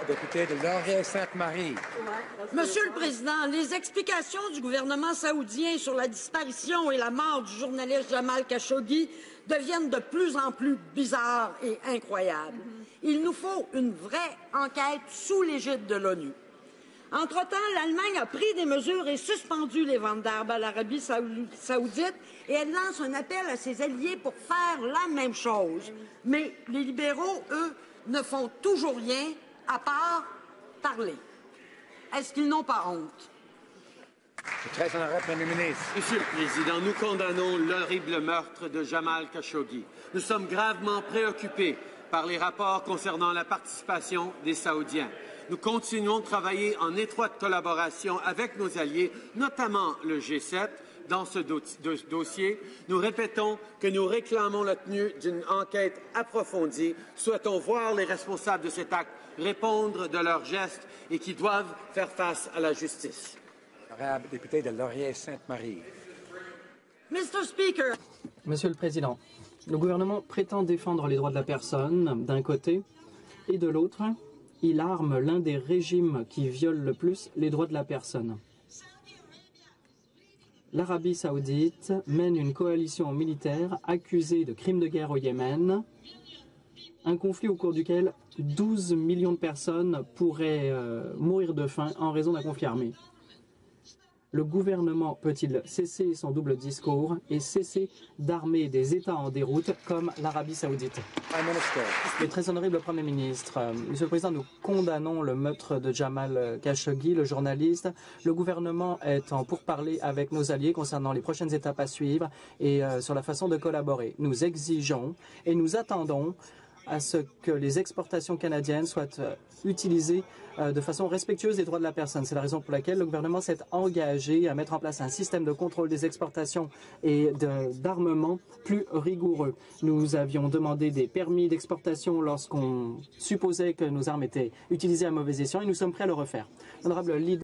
Député de Laurier-Sainte-Marie. Monsieur le Président, les explications du gouvernement saoudien sur la disparition et la mort du journaliste Jamal Khashoggi deviennent de plus en plus bizarres et incroyables. Il nous faut une vraie enquête sous l'égide de l'ONU. Entre-temps, l'Allemagne a pris des mesures et suspendu les ventes d'armes à l'Arabie saoudite et elle lance un appel à ses alliés pour faire la même chose. Mais les libéraux, eux, ne font toujours rien à part parler. Est-ce qu'ils n'ont pas honte? Très honorable Premier ministre. Monsieur le Président, nous condamnons l'horrible meurtre de Jamal Khashoggi. Nous sommes gravement préoccupés par les rapports concernant la participation des Saoudiens. Nous continuons de travailler en étroite collaboration avec nos alliés, notamment le G7, dans ce dossier. Nous répétons que nous réclamons la tenue d'une enquête approfondie. Souhaitons voir les responsables de cet acte répondre de leurs gestes et qui doivent faire face à la justice. Honorable député de Laurier-Sainte-Marie. Mr. Speaker. Monsieur le Président, le gouvernement prétend défendre les droits de la personne d'un côté et de l'autre, il arme l'un des régimes qui violent le plus les droits de la personne. L'Arabie saoudite mène une coalition militaire accusée de crimes de guerre au Yémen, un conflit au cours duquel 12 millions de personnes pourraient mourir de faim en raison d'un conflit armé. Le gouvernement peut-il cesser son double discours et cesser d'armer des États en déroute comme l'Arabie saoudite? Le très honorable Premier ministre, Monsieur le Président, nous condamnons le meurtre de Jamal Khashoggi, le journaliste. Le gouvernement est en pourparlers avec nos alliés concernant les prochaines étapes à suivre et sur la façon de collaborer. Nous exigeons et nous attendons à ce que les exportations canadiennes soient utilisées de façon respectueuse des droits de la personne. C'est la raison pour laquelle le gouvernement s'est engagé à mettre en place un système de contrôle des exportations et d'armement plus rigoureux. Nous avions demandé des permis d'exportation lorsqu'on supposait que nos armes étaient utilisées à mauvais escient et nous sommes prêts à le refaire. Honorable leader